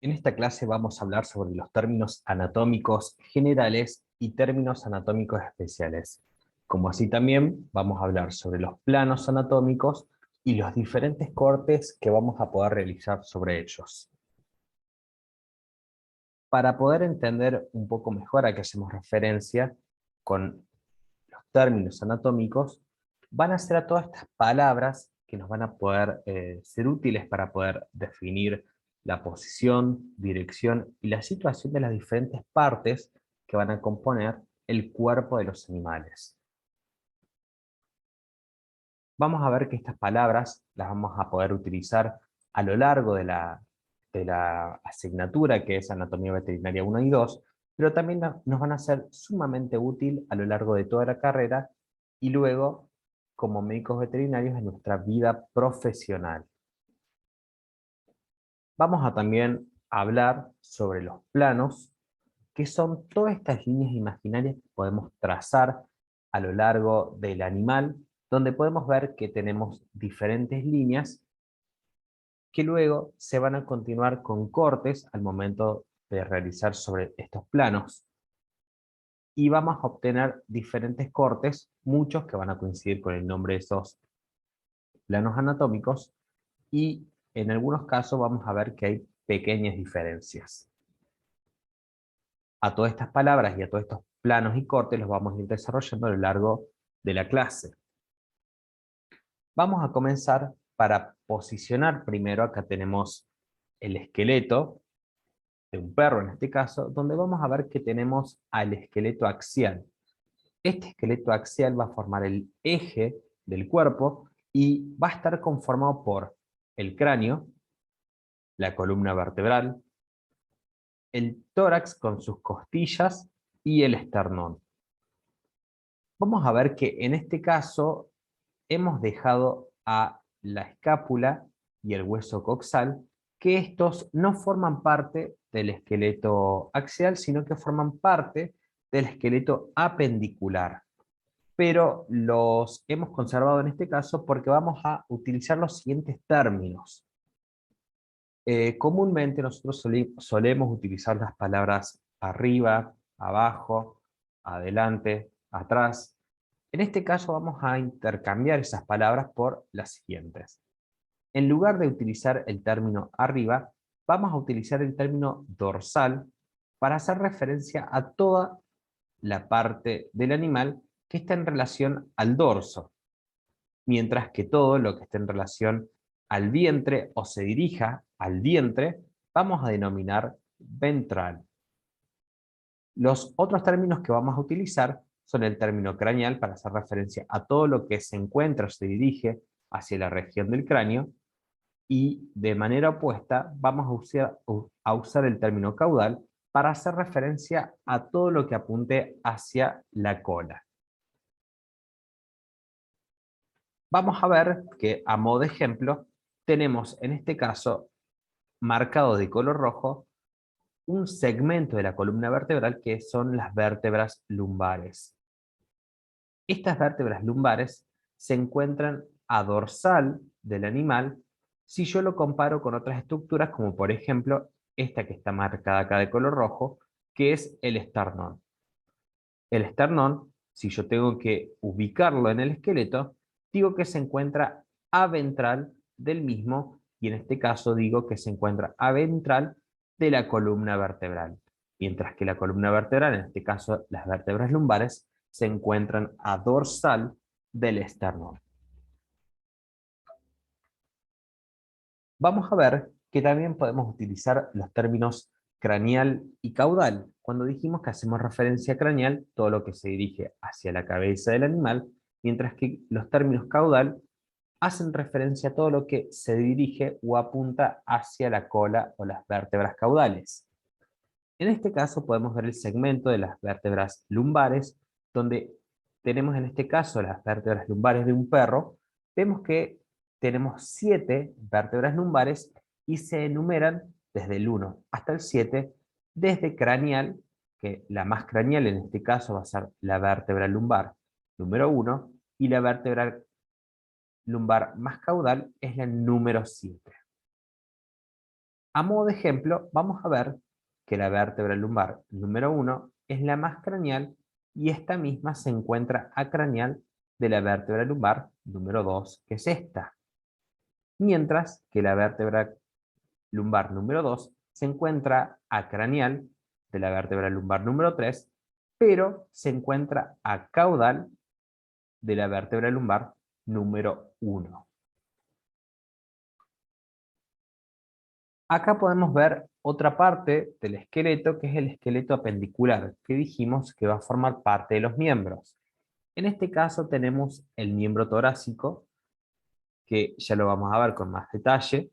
En esta clase vamos a hablar sobre los términos anatómicos generales y términos anatómicos especiales. Como así también vamos a hablar sobre los planos anatómicos y los diferentes cortes que vamos a poder realizar sobre ellos. Para poder entender un poco mejor a qué hacemos referencia con los términos anatómicos, van a ser a todas estas palabras que nos van a poder ser útiles para poder definir la posición, dirección y la situación de las diferentes partes que van a componer el cuerpo de los animales. Vamos a ver que estas palabras las vamos a poder utilizar a lo largo de la asignatura que es Anatomía Veterinaria 1 y 2, pero también nos van a ser sumamente útil a lo largo de toda la carrera y luego como médicos veterinarios en nuestra vida profesional. Vamos a también hablar sobre los planos, que son todas estas líneas imaginarias que podemos trazar a lo largo del animal, donde podemos ver que tenemos diferentes líneas que luego se van a continuar con cortes al momento de realizar sobre estos planos. Y vamos a obtener diferentes cortes, muchos que van a coincidir con el nombre de esos planos anatómicos, y en algunos casos vamos a ver que hay pequeñas diferencias. A todas estas palabras y a todos estos planos y cortes los vamos a ir desarrollando a lo largo de la clase. Vamos a comenzar para posicionar primero. Acá tenemos el esqueleto de un perro en este caso, donde vamos a ver que tenemos al esqueleto axial. Este esqueleto axial va a formar el eje del cuerpo y va a estar conformado por el cráneo, la columna vertebral, el tórax con sus costillas y el esternón. Vamos a ver que en este caso hemos dejado a la escápula y el hueso coxal, que estos no forman parte del esqueleto axial, sino que forman parte del esqueleto apendicular. Pero los hemos conservado en este caso porque vamos a utilizar los siguientes términos. Comúnmente nosotros solemos utilizar las palabras arriba, abajo, adelante, atrás. En este caso vamos a intercambiar esas palabras por las siguientes. En lugar de utilizar el término arriba, vamos a utilizar el término dorsal para hacer referencia a toda la parte del animal que está en relación al dorso, mientras que todo lo que esté en relación al vientre o se dirija al vientre, vamos a denominar ventral. Los otros términos que vamos a utilizar son el término craneal para hacer referencia a todo lo que se encuentra o se dirige hacia la región del cráneo, y de manera opuesta vamos a usar el término caudal para hacer referencia a todo lo que apunte hacia la cola. Vamos a ver que a modo de ejemplo tenemos en este caso marcado de color rojo un segmento de la columna vertebral que son las vértebras lumbares. Estas vértebras lumbares se encuentran a dorsal del animal si yo lo comparo con otras estructuras, como por ejemplo esta que está marcada acá de color rojo, que es el esternón. El esternón, si yo tengo que ubicarlo en el esqueleto, digo que se encuentra aventral del mismo, y en este caso digo que se encuentra aventral de la columna vertebral, mientras que la columna vertebral, en este caso las vértebras lumbares, se encuentran a dorsal del esternón. Vamos a ver que también podemos utilizar los términos craneal y caudal. Cuando dijimos que hacemos referencia a craneal, todo lo que se dirige hacia la cabeza del animal, mientras que los términos caudal hacen referencia a todo lo que se dirige o apunta hacia la cola o las vértebras caudales. En este caso podemos ver el segmento de las vértebras lumbares, donde tenemos en este caso las vértebras lumbares de un perro. Vemos que tenemos 7 vértebras lumbares y se enumeran desde el 1 hasta el 7, desde craneal, que la más craneal en este caso va a ser la vértebra lumbar número 1, y la vértebra lumbar más caudal es la número 7. A modo de ejemplo, vamos a ver que la vértebra lumbar número 1 es la más craneal y esta misma se encuentra acraneal de la vértebra lumbar número 2, que es esta. Mientras que la vértebra lumbar número 2 se encuentra acraneal de la vértebra lumbar número 3, pero se encuentra acaudal de la vértebra lumbar número 1. Acá podemos ver otra parte del esqueleto, que es el esqueleto apendicular, que dijimos que va a formar parte de los miembros. En este caso tenemos el miembro torácico, que ya lo vamos a ver con más detalle.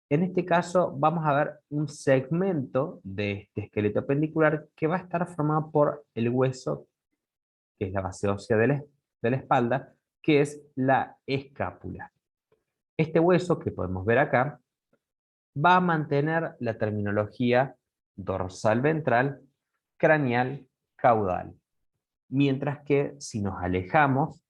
En este caso vamos a ver un segmento de este esqueleto apendicular que va a estar formado por el hueso, que es la base ósea de la espalda, que es la escápula. Este hueso que podemos ver acá va a mantener la terminología dorsal ventral, craneal, caudal. Mientras que si nos alejamos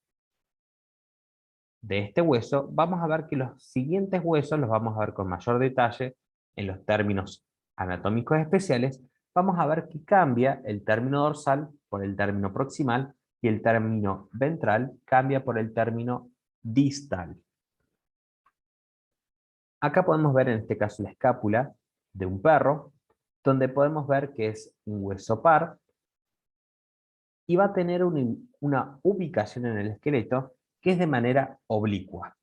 de este hueso, vamos a ver que los siguientes huesos los vamos a ver con mayor detalle en los términos anatómicos especiales. Vamos a ver que cambia el término dorsal por el término proximal y el término ventral cambia por el término distal. Acá podemos ver en este caso la escápula de un perro, donde podemos ver que es un hueso par y va a tener una ubicación en el esqueleto que es de manera oblicua.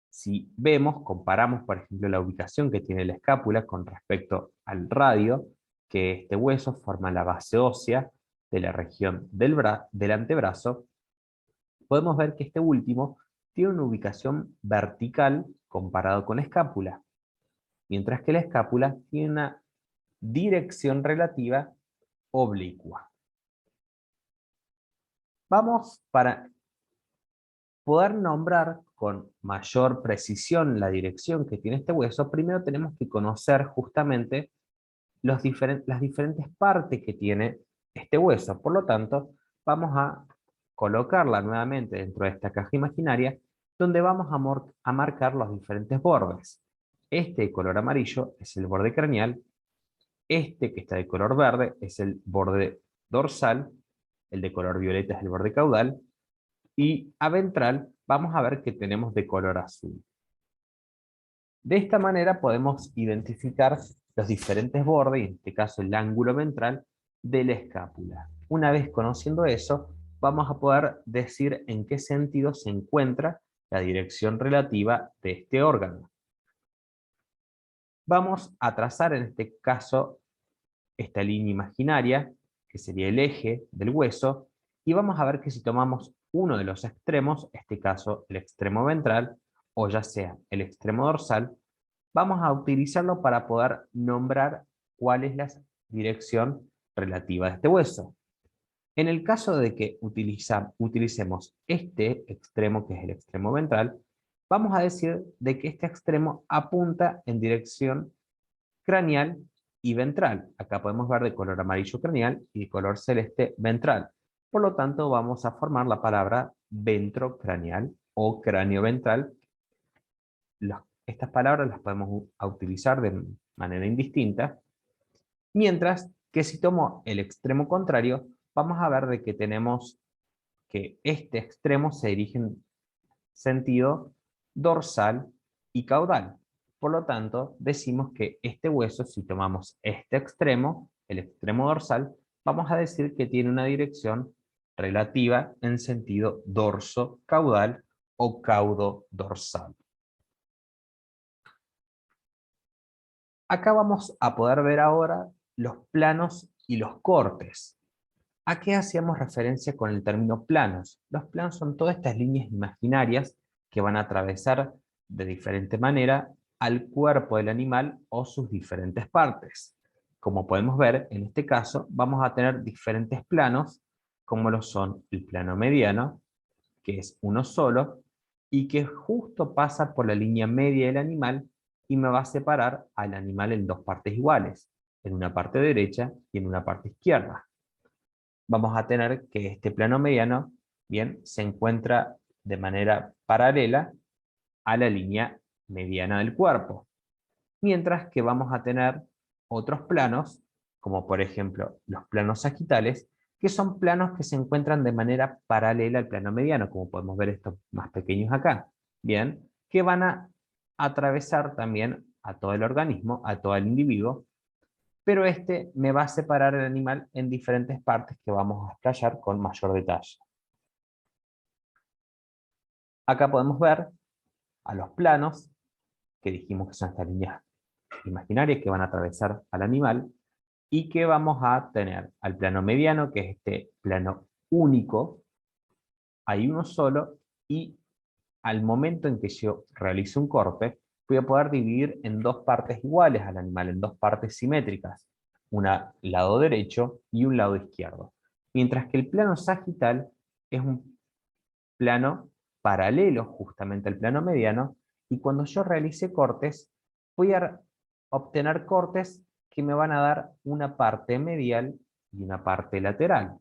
Si vemos, comparamos por ejemplo la ubicación que tiene la escápula con respecto al radio, que este hueso forma la base ósea de la región del antebrazo, podemos ver que este último tiene una ubicación vertical comparado con la escápula, mientras que la escápula tiene una dirección relativa oblicua. Vamos, para poder nombrar con mayor precisión la dirección que tiene este hueso, primero tenemos que conocer justamente las diferentes partes que tiene este hueso. Por lo tanto, vamos a colocarla nuevamente dentro de esta caja imaginaria, donde vamos a marcar los diferentes bordes. Este de color amarillo es el borde craneal, este que está de color verde es el borde dorsal, el de color violeta es el borde caudal, y a ventral vamos a ver que tenemos de color azul. De esta manera podemos identificar los diferentes bordes, y en este caso el ángulo ventral, de la escápula. Una vez conociendo eso, vamos a poder decir en qué sentido se encuentra la dirección relativa de este órgano. Vamos a trazar en este caso esta línea imaginaria, que sería el eje del hueso, y vamos a ver que si tomamos uno de los extremos, en este caso el extremo ventral, o ya sea el extremo dorsal, vamos a utilizarlo para poder nombrar cuál es la dirección relativa de este hueso. En el caso de que utilicemos este extremo, que es el extremo ventral, vamos a decir de que este extremo apunta en dirección craneal y ventral. Acá podemos ver de color amarillo craneal y de color celeste ventral. Por lo tanto, vamos a formar la palabra ventrocraneal o cráneo ventral. Estas palabras las podemos utilizar de manera indistinta, mientras que si tomo el extremo contrario, vamos a ver de que tenemos que este extremo se dirige en sentido dorsal y caudal. Por lo tanto, decimos que este hueso, si tomamos este extremo, el extremo dorsal, vamos a decir que tiene una dirección relativa en sentido dorso-caudal o caudo-dorsal. Acá vamos a poder ver ahora los planos y los cortes. ¿A qué hacíamos referencia con el término planos? Los planos son todas estas líneas imaginarias que van a atravesar de diferente manera al cuerpo del animal o sus diferentes partes. Como podemos ver, en este caso vamos a tener diferentes planos, como lo son el plano mediano, que es uno solo, y que justo pasa por la línea media del animal y me va a separar al animal en dos partes iguales, en una parte derecha y en una parte izquierda. Vamos a tener que este plano mediano, bien, se encuentra de manera paralela a la línea mediana del cuerpo. mientras que vamos a tener otros planos, como por ejemplo los planos sagitales, que son planos que se encuentran de manera paralela al plano mediano, como podemos ver estos más pequeños acá, bien, que van a atravesar también a todo el organismo, a todo el individuo, pero este me va a separar el animal en diferentes partes que vamos a explayar con mayor detalle. Acá podemos ver a los planos, que dijimos que son estas líneas imaginarias que van a atravesar al animal, y que vamos a tener al plano mediano, que es este plano único, hay uno solo, y al momento en que yo realizo un corte, voy a poder dividir en dos partes iguales al animal, en dos partes simétricas, un lado derecho y un lado izquierdo. Mientras que el plano sagital es un plano paralelo justamente al plano mediano, y cuando yo realice cortes, voy a obtener cortes que me van a dar una parte medial y una parte lateral.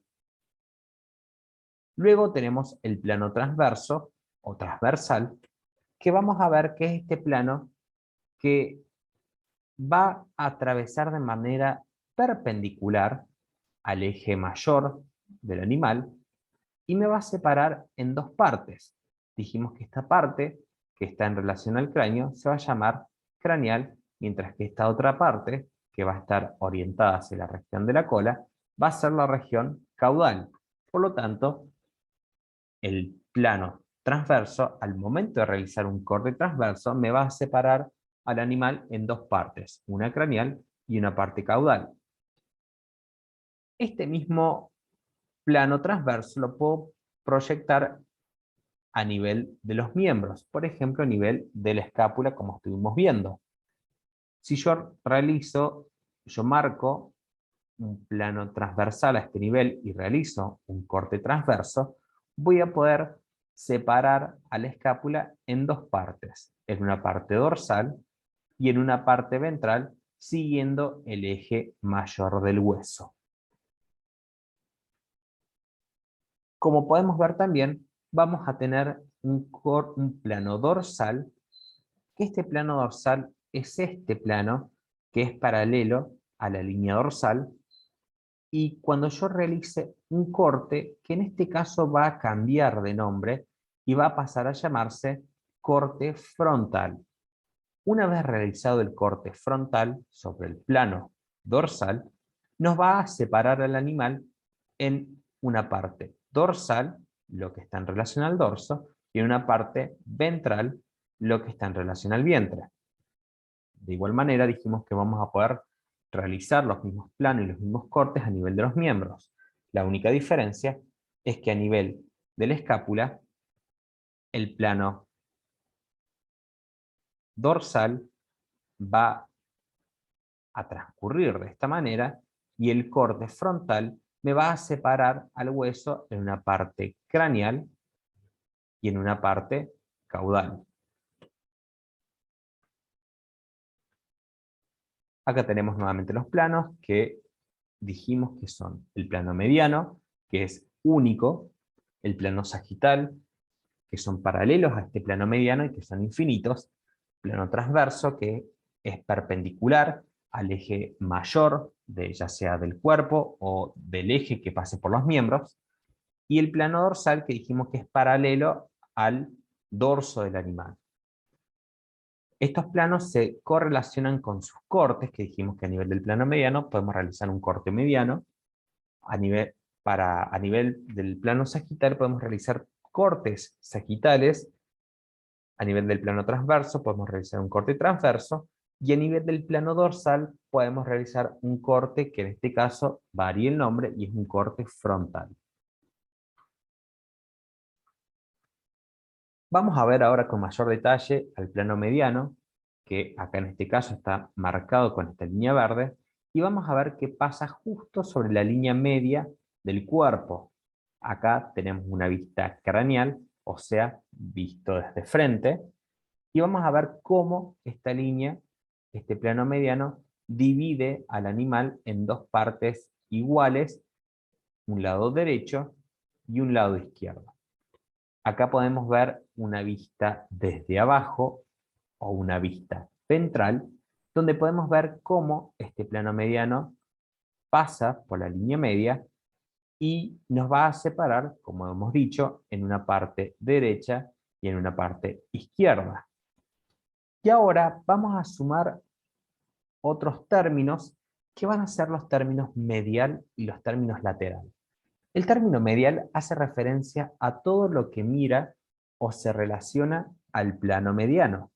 Luego tenemos el plano transverso o transversal, que vamos a ver que es este plano que va a atravesar de manera perpendicular al eje mayor del animal y me va a separar en dos partes. Dijimos que esta parte, que está en relación al cráneo, se va a llamar craneal, mientras que esta otra parte, que va a estar orientada hacia la región de la cola, va a ser la región caudal. Por lo tanto, el plano transverso, al momento de realizar un corte transverso, me va a separar al animal en dos partes, una craneal y una parte caudal. Este mismo plano transverso lo puedo proyectar a nivel de los miembros, por ejemplo, a nivel de la escápula, como estuvimos viendo. Si yo marco un plano transversal a este nivel y realizo un corte transverso, voy a poder separar a la escápula en dos partes, en una parte dorsal y en una parte ventral, siguiendo el eje mayor del hueso. Como podemos ver también, vamos a tener un plano dorsal, que este plano dorsal es este plano que es paralelo a la línea dorsal, y cuando yo realice un corte, que en este caso va a cambiar de nombre y va a pasar a llamarse corte frontal. Una vez realizado el corte frontal sobre el plano dorsal, nos va a separar al animal en una parte dorsal, lo que está en relación al dorso, y en una parte ventral, lo que está en relación al vientre. De igual manera, dijimos que vamos a poder realizar los mismos planos y los mismos cortes a nivel de los miembros. La única diferencia es que a nivel de la escápula, el plano dorsal va a transcurrir de esta manera y el corte frontal me va a separar al hueso en una parte craneal y en una parte caudal. Acá tenemos nuevamente los planos que dijimos que son el plano mediano, que es único, el plano sagital, que son paralelos a este plano mediano y que son infinitos, plano transverso, que es perpendicular al eje mayor, ya sea del cuerpo o del eje que pase por los miembros, y el plano dorsal, que dijimos que es paralelo al dorso del animal. Estos planos se correlacionan con sus cortes, que dijimos que a nivel del plano mediano podemos realizar un corte mediano, a nivel del plano sagital podemos realizar cortes sagitales, a nivel del plano transverso podemos realizar un corte transverso, y a nivel del plano dorsal podemos realizar un corte que en este caso varía el nombre y es un corte frontal. Vamos a ver ahora con mayor detalle al plano mediano, que acá en este caso está marcado con esta línea verde, y vamos a ver qué pasa justo sobre la línea media del cuerpo. Acá tenemos una vista craneal, o sea, visto desde frente, y vamos a ver cómo esta línea, este plano mediano, divide al animal en dos partes iguales, un lado derecho y un lado izquierdo. Acá podemos ver una vista desde abajo o una vista ventral, donde podemos ver cómo este plano mediano pasa por la línea media y nos va a separar, como hemos dicho, en una parte derecha y en una parte izquierda. Y ahora vamos a sumar otros términos que van a ser los términos medial y los términos lateral. El término medial hace referencia a todo lo que mira o se relaciona al plano mediano.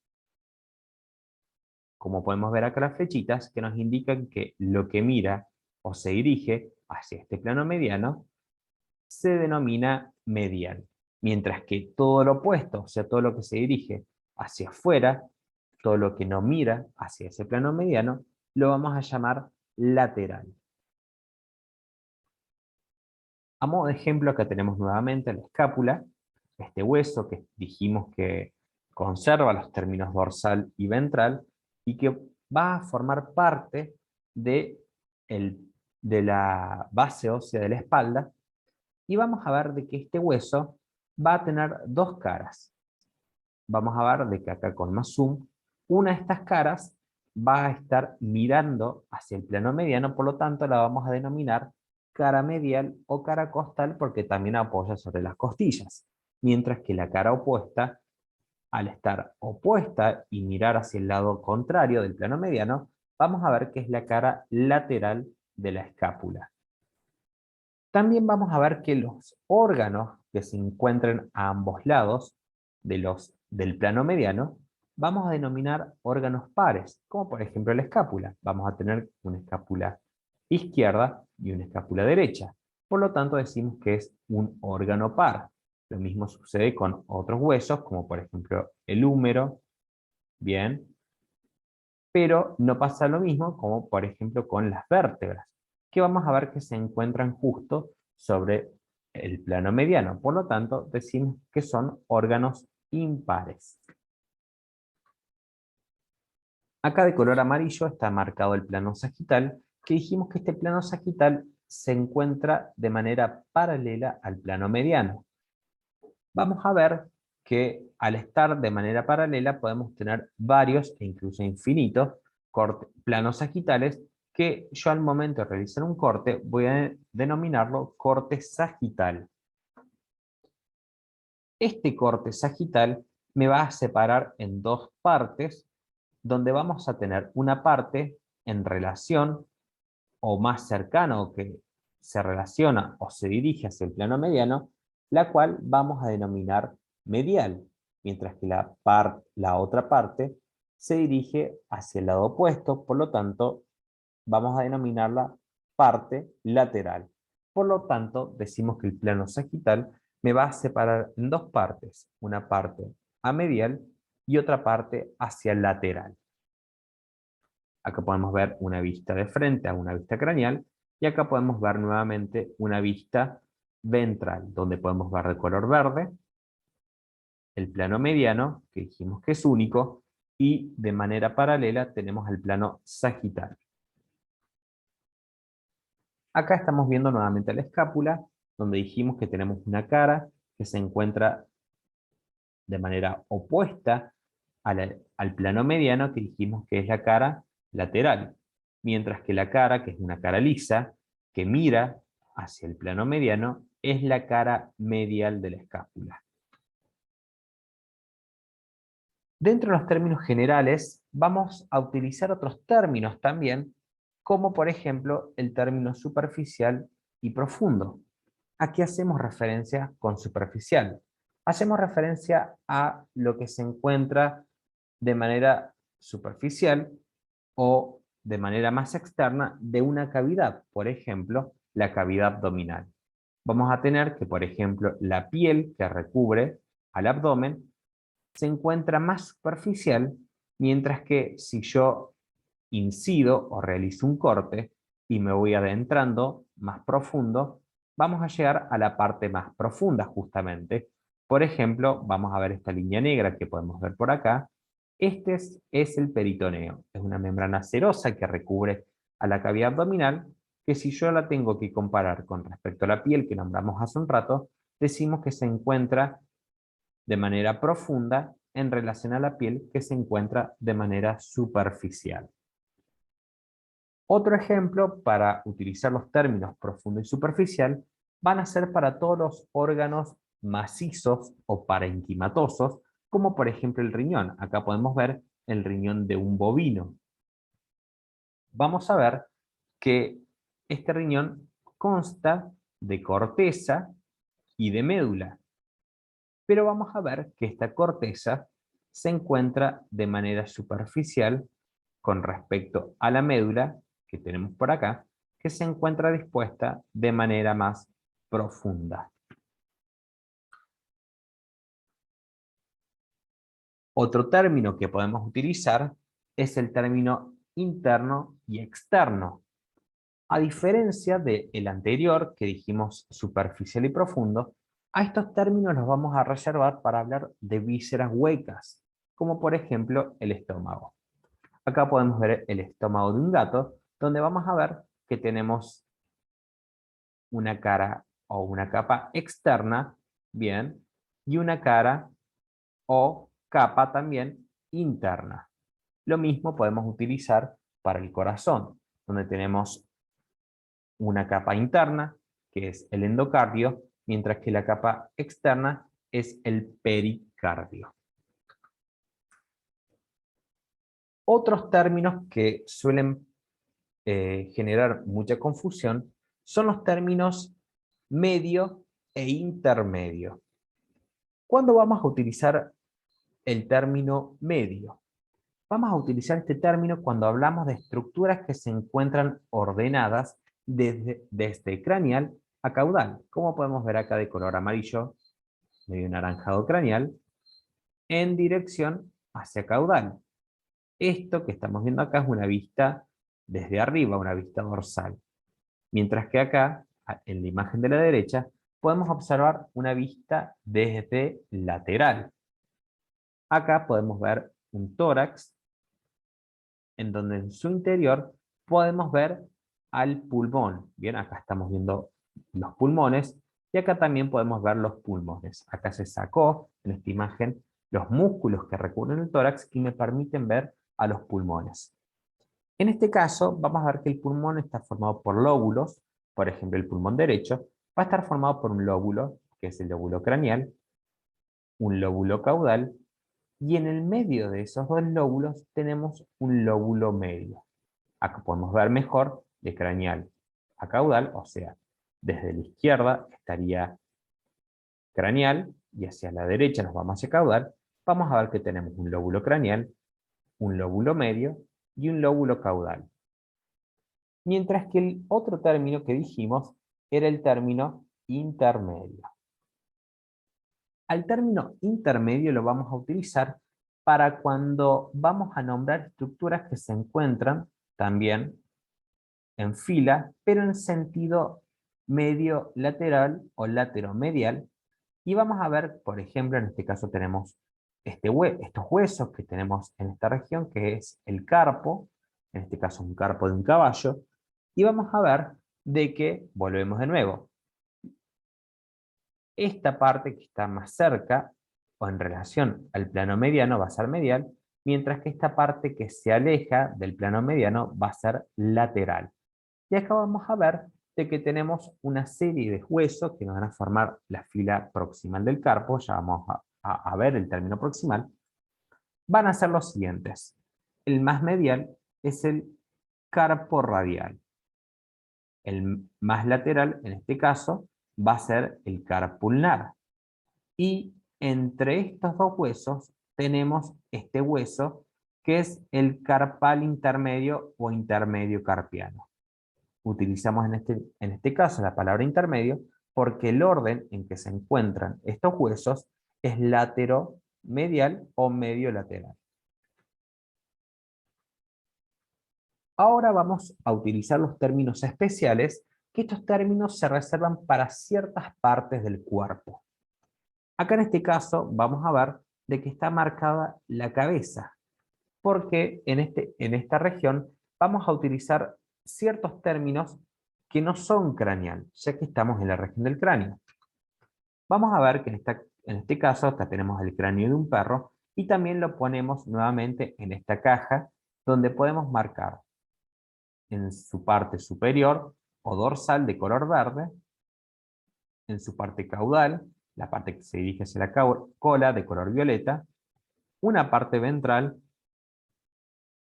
Como podemos ver acá las flechitas que nos indican que lo que mira o se dirige hacia este plano mediano se denomina medial, mientras que todo lo opuesto, o sea, todo lo que se dirige hacia afuera, todo lo que no mira hacia ese plano mediano, lo vamos a llamar lateral. A modo de ejemplo, acá tenemos nuevamente la escápula, este hueso que dijimos que conserva los términos dorsal y ventral, y que va a formar parte de, de la base ósea de la espalda, y vamos a ver de que este hueso va a tener dos caras. Vamos a ver de que acá con más zoom, una de estas caras va a estar mirando hacia el plano mediano, por lo tanto la vamos a denominar cara medial o cara costal porque también apoya sobre las costillas. Mientras que la cara opuesta, al estar opuesta y mirar hacia el lado contrario del plano mediano, vamos a ver que es la cara lateral de la escápula. También vamos a ver que los órganos que se encuentran a ambos lados del plano mediano, vamos a denominar órganos pares, como por ejemplo la escápula. Vamos a tener una escápula izquierda y una escápula derecha. Por lo tanto decimos que es un órgano par. Lo mismo sucede con otros huesos, como por ejemplo el húmero, bien, pero no pasa lo mismo como por ejemplo con las vértebras, que vamos a ver que se encuentran justo sobre el plano mediano. Por lo tanto, decimos que son órganos impares. Acá de color amarillo está marcado el plano sagital, que dijimos que este plano sagital se encuentra de manera paralela al plano mediano. Vamos a ver que al estar de manera paralela podemos tener varios e incluso infinitos planos sagitales que yo al momento de realizar un corte voy a denominarlo corte sagital. Este corte sagital me va a separar en dos partes, donde vamos a tener una parte en relación o más cercana o que se relaciona o se dirige hacia el plano mediano, la cual vamos a denominar medial, mientras que la otra parte se dirige hacia el lado opuesto, por lo tanto vamos a denominarla parte lateral. Por lo tanto, decimos que el plano sagital me va a separar en dos partes, una parte amedial y otra parte hacia el lateral. Acá podemos ver una vista de frente a una vista craneal, y acá podemos ver nuevamente una vista ventral, donde podemos ver de color verde el plano mediano, que dijimos que es único, y de manera paralela tenemos el plano sagital. Acá estamos viendo nuevamente la escápula, donde dijimos que tenemos una cara que se encuentra de manera opuesta al plano mediano, que dijimos que es la cara lateral, mientras que la cara, que es una cara lisa, que mira hacia el plano mediano, es la cara medial de la escápula. Dentro de los términos generales, vamos a utilizar otros términos también, como por ejemplo el término superficial y profundo. ¿A qué hacemos referencia con superficial? Hacemos referencia a lo que se encuentra de manera superficial o de manera más externa de una cavidad, por ejemplo, la cavidad abdominal. Vamos a tener que, por ejemplo, la piel que recubre al abdomen se encuentra más superficial, mientras que si yo incido o realizo un corte y me voy adentrando más profundo, vamos a llegar a la parte más profunda justamente. Por ejemplo, vamos a ver esta línea negra que podemos ver por acá. Este es el peritoneo. Es una membrana serosa que recubre a la cavidad abdominal, que si yo la tengo que comparar con respecto a la piel que nombramos hace un rato, decimos que se encuentra de manera profunda en relación a la piel que se encuentra de manera superficial. Otro ejemplo para utilizar los términos profundo y superficial van a ser para todos los órganos macizos o parenquimatosos, como por ejemplo el riñón. Acá podemos ver el riñón de un bovino. Vamos a ver que este riñón consta de corteza y de médula, pero vamos a ver que esta corteza se encuentra de manera superficial con respecto a la médula que tenemos por acá, que se encuentra dispuesta de manera más profunda. Otro término que podemos utilizar es el término interno y externo. A diferencia del anterior, que dijimos superficial y profundo, a estos términos los vamos a reservar para hablar de vísceras huecas, como por ejemplo el estómago. Acá podemos ver el estómago de un gato, donde vamos a ver que tenemos una cara o una capa externa, bien, y una cara o capa también interna. Lo mismo podemos utilizar para el corazón, donde tenemos una capa interna, que es el endocardio, mientras que la capa externa es el pericardio. Otros términos que suelen generar mucha confusión son los términos medio e intermedio. ¿Cuándo vamos a utilizar el término medio? Vamos a utilizar este término cuando hablamos de estructuras que se encuentran ordenadas desde craneal a caudal, como podemos ver acá de color amarillo, medio anaranjado craneal, en dirección hacia caudal. Esto que estamos viendo acá es una vista desde arriba, una vista dorsal. Mientras que acá, en la imagen de la derecha, podemos observar una vista desde lateral. Acá podemos ver un tórax, en donde en su interior podemos ver al pulmón. Bien, acá estamos viendo los pulmones, y acá también podemos ver los pulmones. Acá se sacó, en esta imagen, los músculos que recubren el tórax y me permiten ver a los pulmones. En este caso, vamos a ver que el pulmón está formado por lóbulos. Por ejemplo, el pulmón derecho va a estar formado por un lóbulo, que es el lóbulo craneal, un lóbulo caudal, y en el medio de esos dos lóbulos tenemos un lóbulo medio. Acá podemos ver mejor de craneal a caudal, o sea, desde la izquierda estaría craneal, y hacia la derecha nos vamos hacia caudal. Vamos a ver que tenemos un lóbulo craneal, un lóbulo medio y un lóbulo caudal. Mientras que el otro término que dijimos era el término intermedio. Al término intermedio lo vamos a utilizar para cuando vamos a nombrar estructuras que se encuentran también en fila, pero en sentido medio lateral o lateromedial. Y vamos a ver, por ejemplo, en este caso tenemos estos huesos que tenemos en esta región, que es el carpo, en este caso un carpo de un caballo, y vamos a ver de que, volvemos de nuevo, esta parte que está más cerca o en relación al plano mediano va a ser medial, mientras que esta parte que se aleja del plano mediano va a ser lateral. Y acá vamos a ver de que tenemos una serie de huesos que nos van a formar la fila proximal del carpo, ya vamos a ver el término proximal, van a ser los siguientes. El más medial es el carpo radial. El más lateral, en este caso, va a ser el carpo ulnar. Y entre estos dos huesos tenemos este hueso que es el carpal intermedio o intermedio carpiano. Utilizamos en este caso la palabra intermedio porque el orden en que se encuentran estos huesos es lateromedial o medio lateral. Ahora vamos a utilizar los términos especiales, que estos términos se reservan para ciertas partes del cuerpo. Acá en este caso vamos a ver de que está marcada la cabeza, porque en esta región vamos a utilizar ciertos términos que no son craneal, ya que estamos en la región del cráneo. Vamos a ver que en este caso acá tenemos el cráneo de un perro y también lo ponemos nuevamente en esta caja donde podemos marcar en su parte superior o dorsal de color verde, en su parte caudal, la parte que se dirige hacia la cola de color violeta, una parte ventral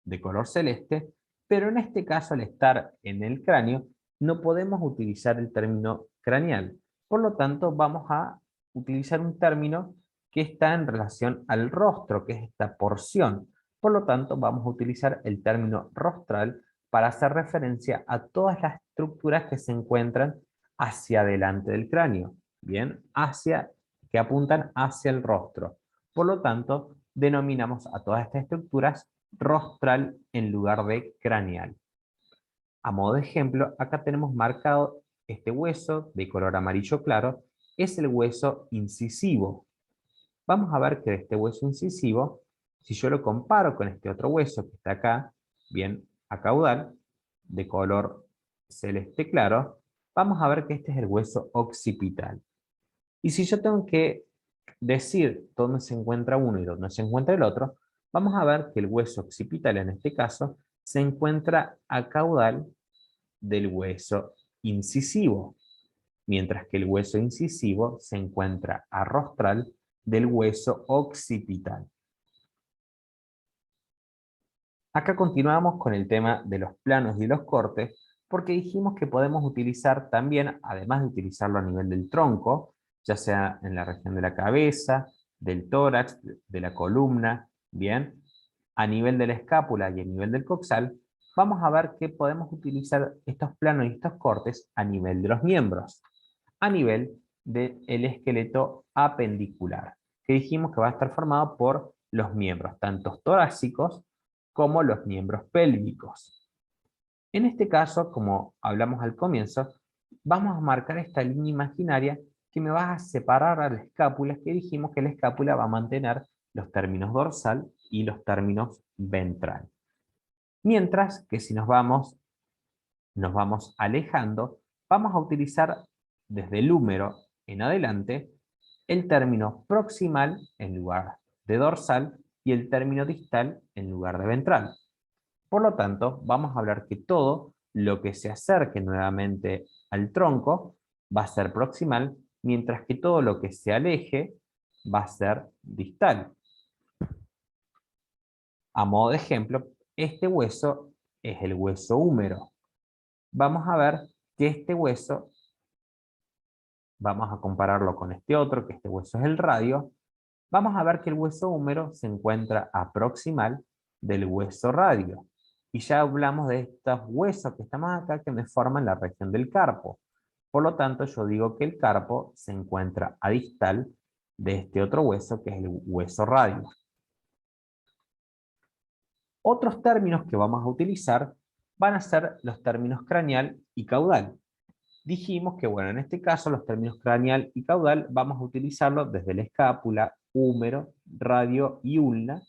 de color celeste, pero en este caso al estar en el cráneo no podemos utilizar el término craneal. Por lo tanto, vamos a utilizar un término que está en relación al rostro, que es esta porción. Por lo tanto, vamos a utilizar el término rostral para hacer referencia a todas las estructuras que se encuentran hacia adelante del cráneo, bien, que apuntan hacia el rostro. Por lo tanto, denominamos a todas estas estructuras rostral en lugar de craneal. A modo de ejemplo, acá tenemos marcado este hueso de color amarillo claro, es el hueso incisivo. Vamos a ver que de este hueso incisivo, si yo lo comparo con este otro hueso que está acá, bien a caudal, de color celeste claro, vamos a ver que este es el hueso occipital. Y si yo tengo que decir dónde se encuentra uno y dónde se encuentra el otro, vamos a ver que el hueso occipital en este caso se encuentra a caudal del hueso incisivo, mientras que el hueso incisivo se encuentra a rostral del hueso occipital. Acá continuamos con el tema de los planos y los cortes, porque dijimos que podemos utilizar también, además de utilizarlo a nivel del tronco, ya sea en la región de la cabeza, del tórax, de la columna, bien, a nivel de la escápula y a nivel del coxal, vamos a ver que podemos utilizar estos planos y estos cortes a nivel de los miembros, a nivel del esqueleto apendicular, que dijimos que va a estar formado por los miembros, tanto torácicos como los miembros pélvicos. En este caso, como hablamos al comienzo, vamos a marcar esta línea imaginaria que me va a separar a la escápula, que dijimos que la escápula va a mantener los términos dorsal y los términos ventral. Mientras que si nos vamos alejando, vamos a utilizar desde el húmero en adelante el término proximal en lugar de dorsal y el término distal en lugar de ventral. Por lo tanto, vamos a hablar que todo lo que se acerque nuevamente al tronco va a ser proximal, mientras que todo lo que se aleje va a ser distal. A modo de ejemplo, este hueso es el hueso húmero. Vamos a ver que este hueso, vamos a compararlo con este otro, que este hueso es el radio. Vamos a ver que el hueso húmero se encuentra a proximal del hueso radio. Y ya hablamos de estos huesos que estamos acá que me forman la región del carpo. Por lo tanto, yo digo que el carpo se encuentra a distal de este otro hueso que es el hueso radio. Otros términos que vamos a utilizar van a ser los términos craneal y caudal. Dijimos que, bueno, en este caso los términos craneal y caudal vamos a utilizarlos desde la escápula, húmero, radio y ulna,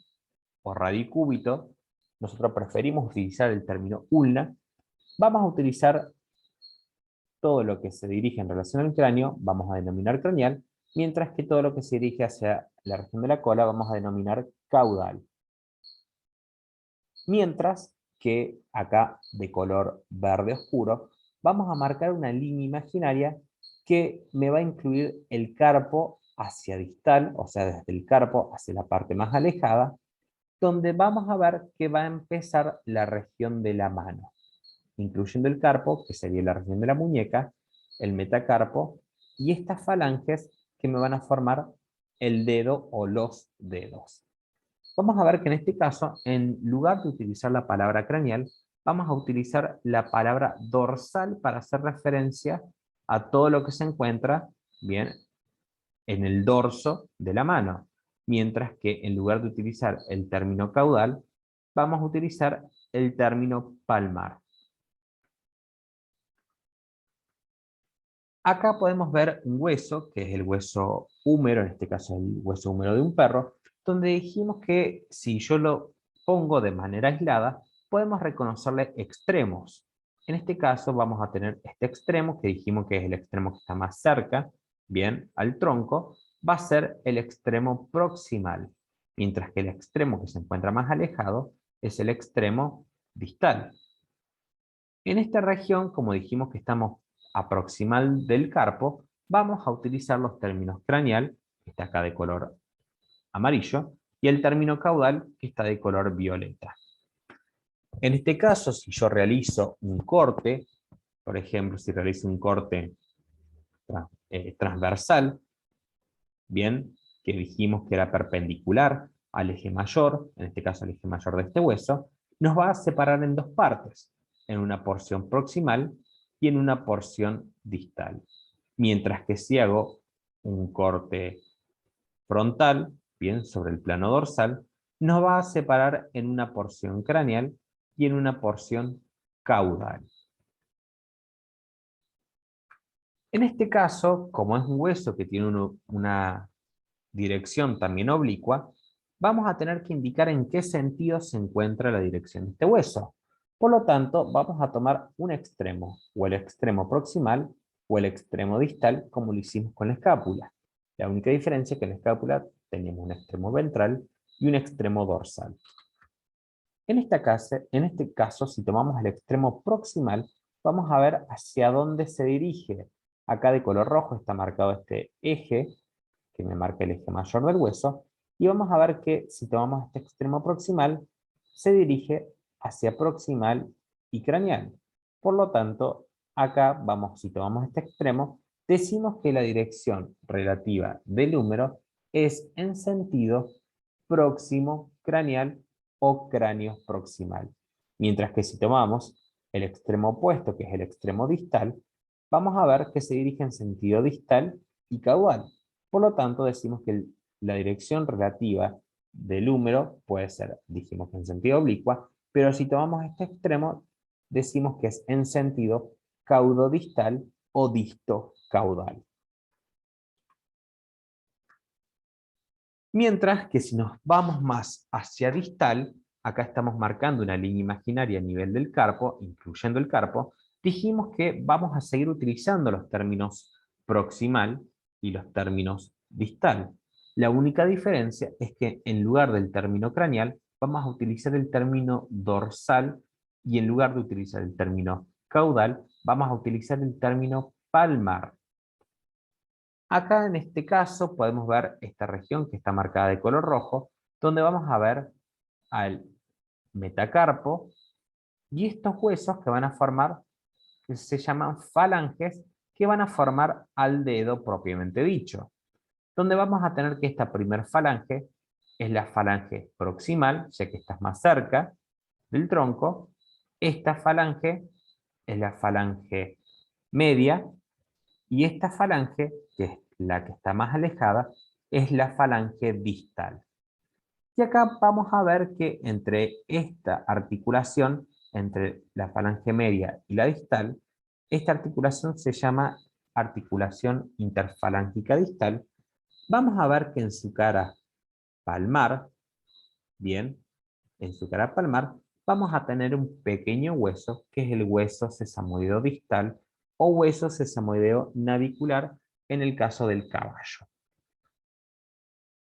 o radicúbito. Nosotros preferimos utilizar el término ulna. Vamos a utilizar todo lo que se dirige en relación al cráneo, vamos a denominar craneal, mientras que todo lo que se dirige hacia la región de la cola vamos a denominar caudal. Mientras que acá, de color verde oscuro, vamos a marcar una línea imaginaria que me va a incluir el carpo hacia distal, o sea, desde el carpo hacia la parte más alejada, donde vamos a ver que va a empezar la región de la mano, incluyendo el carpo, que sería la región de la muñeca, el metacarpo, y estas falanges que me van a formar el dedo o los dedos. Vamos a ver que en este caso, en lugar de utilizar la palabra craneal, vamos a utilizar la palabra dorsal para hacer referencia a todo lo que se encuentra, bien, en el dorso de la mano. Mientras que en lugar de utilizar el término caudal, vamos a utilizar el término palmar. Acá podemos ver un hueso, que es el hueso húmero, en este caso el hueso húmero de un perro, donde dijimos que si yo lo pongo de manera aislada, podemos reconocerle extremos. En este caso vamos a tener este extremo, que dijimos que es el extremo que está más cerca, bien, al tronco, va a ser el extremo proximal, mientras que el extremo que se encuentra más alejado es el extremo distal. En esta región, como dijimos que estamos proximal del carpo, vamos a utilizar los términos craneal, que está acá de color amarillo, y el término caudal, que está de color violeta. En este caso, si yo realizo un corte, por ejemplo, si realizo un corte transversal, bien, que dijimos que era perpendicular al eje mayor, en este caso al eje mayor de este hueso, nos va a separar en dos partes, en una porción proximal y en una porción distal. Mientras que si hago un corte frontal, bien, sobre el plano dorsal, nos va a separar en una porción craneal y en una porción caudal. En este caso, como es un hueso que tiene una dirección también oblicua, vamos a tener que indicar en qué sentido se encuentra la dirección de este hueso. Por lo tanto, vamos a tomar un extremo, o el extremo proximal, o el extremo distal, como lo hicimos con la escápula. La única diferencia es que en la escápula tenemos un extremo ventral y un extremo dorsal. En este caso, si tomamos el extremo proximal, vamos a ver hacia dónde se dirige. Acá de color rojo está marcado este eje, que me marca el eje mayor del hueso, y vamos a ver que si tomamos este extremo proximal, se dirige hacia proximal y craneal. Por lo tanto, acá vamos, si tomamos este extremo, decimos que la dirección relativa del húmero es en sentido próximo craneal o cráneo proximal. Mientras que si tomamos el extremo opuesto, que es el extremo distal, vamos a ver que se dirige en sentido distal y caudal. Por lo tanto, decimos que la dirección relativa del húmero puede ser, dijimos que en sentido oblicua, pero si tomamos este extremo, decimos que es en sentido caudodistal o disto-caudal. Mientras que si nos vamos más hacia distal, acá estamos marcando una línea imaginaria a nivel del carpo, incluyendo el carpo, dijimos que vamos a seguir utilizando los términos proximal y los términos distal. La única diferencia es que en lugar del término craneal, vamos a utilizar el término dorsal y en lugar de utilizar el término caudal, vamos a utilizar el término palmar. Acá en este caso podemos ver esta región que está marcada de color rojo, donde vamos a ver al metacarpo y estos huesos que van a formar, que se llaman falanges, que van a formar al dedo propiamente dicho. Donde vamos a tener que esta primer falange es la falange proximal, ya que está más cerca del tronco. Esta falange es la falange media y esta falange, que es la que está más alejada, es la falange distal. Y acá vamos a ver que entre esta articulación, entre la falange media y la distal, esta articulación se llama articulación interfalángica distal. Vamos a ver que en su cara palmar, bien, en su cara palmar, vamos a tener un pequeño hueso, que es el hueso sesamoideo distal, o hueso sesamoideo navicular, en el caso del caballo.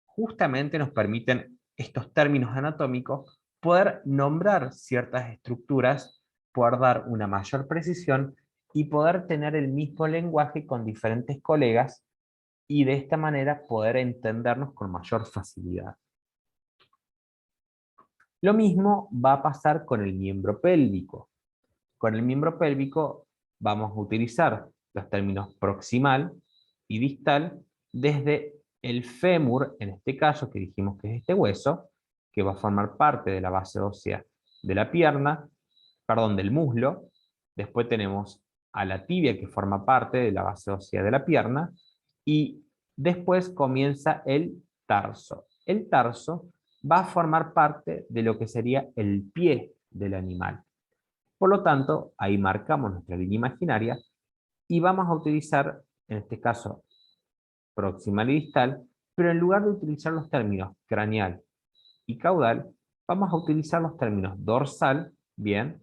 Justamente nos permiten estos términos anatómicos poder nombrar ciertas estructuras, poder dar una mayor precisión y poder tener el mismo lenguaje con diferentes colegas y de esta manera poder entendernos con mayor facilidad. Lo mismo va a pasar con el miembro pélvico. Con el miembro pélvico vamos a utilizar los términos proximal y distal desde el fémur, en este caso que dijimos que es este hueso, que va a formar parte de la base ósea de la pierna, perdón, del muslo. Después tenemos a la tibia que forma parte de la base ósea de la pierna y después comienza el tarso. El tarso va a formar parte de lo que sería el pie del animal. Por lo tanto, ahí marcamos nuestra línea imaginaria y vamos a utilizar, en este caso, proximal y distal, pero en lugar de utilizar los términos craneal y caudal, vamos a utilizar los términos dorsal, bien,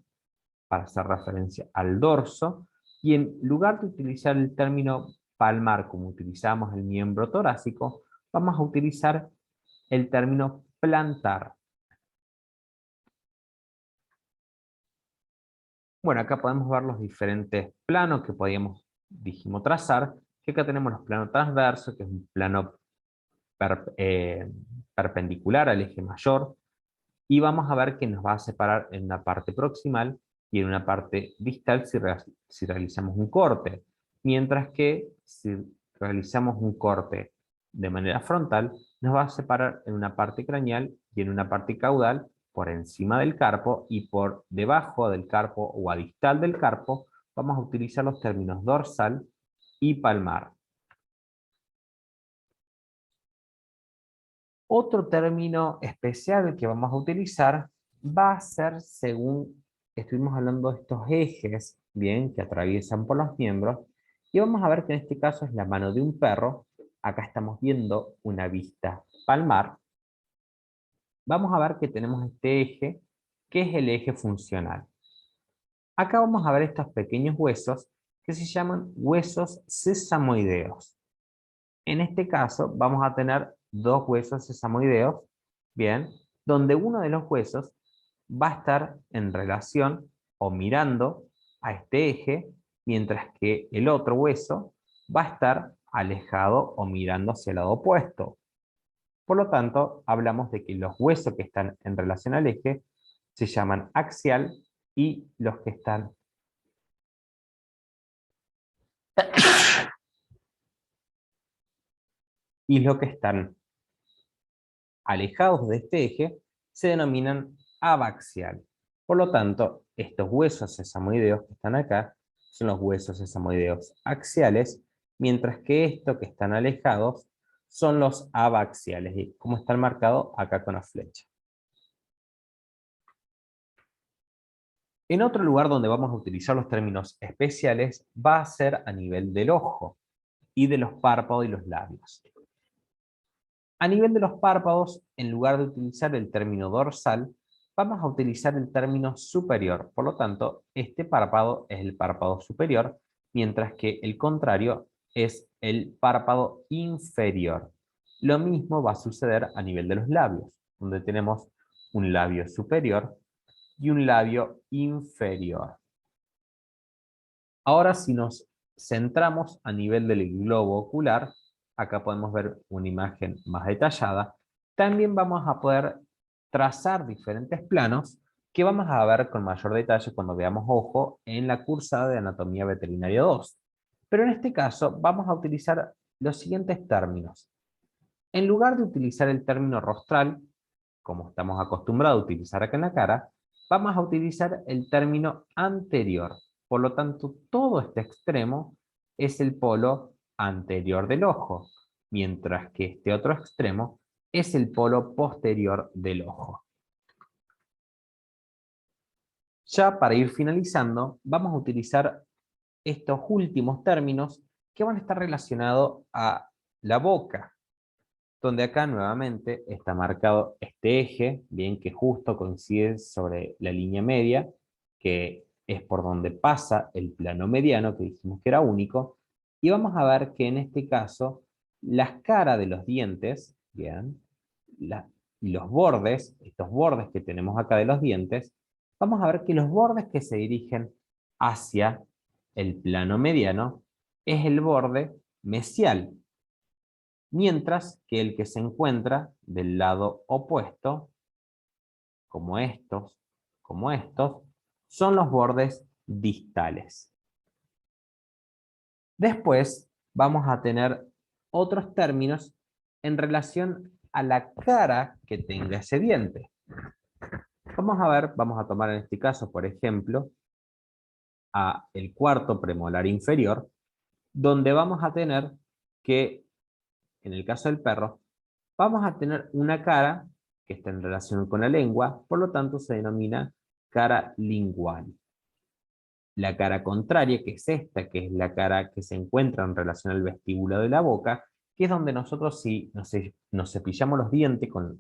para hacer referencia al dorso, y en lugar de utilizar el término palmar como utilizamos el miembro torácico, vamos a utilizar el término plantar. Bueno, acá podemos ver los diferentes planos que dijimos trazar, que acá tenemos los planos transversos, que es un plano per- eh, perpendicular al eje mayor, y vamos a ver que nos va a separar en una parte proximal y en una parte distal si realizamos un corte, mientras que si realizamos un corte de manera frontal, nos va a separar en una parte craneal y en una parte caudal por encima del carpo, y por debajo del carpo o a distal del carpo vamos a utilizar los términos dorsal y palmar. Otro término especial que vamos a utilizar va a ser según estuvimos hablando de estos ejes, bien, que atraviesan por los miembros, y vamos a ver que en este caso es la mano de un perro. Acá estamos viendo una vista palmar. Vamos a ver que tenemos este eje, que es el eje funcional. Acá vamos a ver estos pequeños huesos que se llaman huesos sesamoideos. En este caso vamos a tener dos huesos sesamoideos, bien, donde uno de los huesos va a estar en relación o mirando a este eje, mientras que el otro hueso va a estar alejado o mirando hacia el lado opuesto. Por lo tanto, hablamos de que los huesos que están en relación al eje se llaman axial, y los que están alejados de este eje se denominan abaxial. Por lo tanto, estos huesos sesamoideos que están acá son los huesos sesamoideos axiales, mientras que estos que están alejados son los abaxiales, y como están marcados acá con la flecha. En otro lugar donde vamos a utilizar los términos especiales va a ser a nivel del ojo y de los párpados y los labios. A nivel de los párpados, en lugar de utilizar el término dorsal, vamos a utilizar el término superior. Por lo tanto, este párpado es el párpado superior, mientras que el contrario es el párpado inferior. Lo mismo va a suceder a nivel de los labios, donde tenemos un labio superior y un labio inferior. Ahora, si nos centramos a nivel del globo ocular, acá podemos ver una imagen más detallada. También vamos a poder trazar diferentes planos que vamos a ver con mayor detalle cuando veamos ojo en la cursada de Anatomía Veterinaria 2. Pero en este caso vamos a utilizar los siguientes términos. En lugar de utilizar el término rostral, como estamos acostumbrados a utilizar acá en la cara, vamos a utilizar el término anterior. Por lo tanto, todo este extremo es el polo anterior del ojo, mientras que este otro extremo es el polo posterior del ojo. Ya para ir finalizando, vamos a utilizar estos últimos términos que van a estar relacionados a la boca, donde acá nuevamente está marcado este eje, bien, que justo coincide sobre la línea media, que es por donde pasa el plano mediano, que dijimos que era único, y vamos a ver que en este caso las caras de los dientes, bien, y los bordes, estos bordes que tenemos acá de los dientes, vamos a ver que los bordes que se dirigen hacia el plano mediano es el borde mesial, mientras que el que se encuentra del lado opuesto, como estos, son los bordes distales. Después vamos a tener otros términos en relación a la cara que tenga ese diente. Vamos a tomar en este caso, por ejemplo, a el cuarto premolar inferior, donde vamos a tener que, en el caso del perro, vamos a tener una cara que está en relación con la lengua, por lo tanto se denomina cara lingual. La cara contraria, que es esta, que es la cara que se encuentra en relación al vestíbulo de la boca, que es donde nosotros, si nos cepillamos los dientes con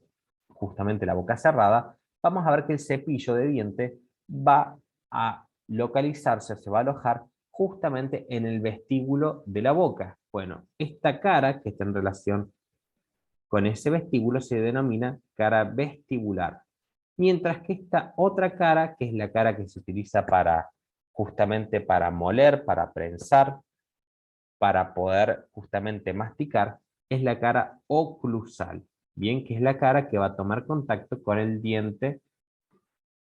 justamente la boca cerrada, vamos a ver que el cepillo de diente va a localizarse, se va a alojar justamente en el vestíbulo de la boca. Bueno, esta cara que está en relación con ese vestíbulo se denomina cara vestibular. Mientras que esta otra cara, que es la cara que se utiliza para justamente para moler, para prensar, para poder justamente masticar, es la cara oclusal. Bien, que es la cara que va a tomar contacto con el diente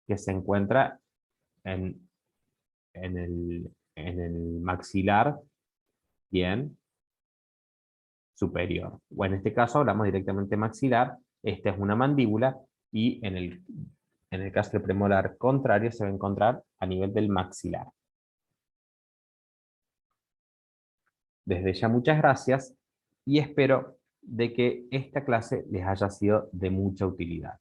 que se encuentra en, en el maxilar, bien, superior. O en este caso hablamos directamente maxilar, esta es una mandíbula y en el caso del premolar contrario se va a encontrar a nivel del maxilar. Desde ya muchas gracias y espero de que esta clase les haya sido de mucha utilidad.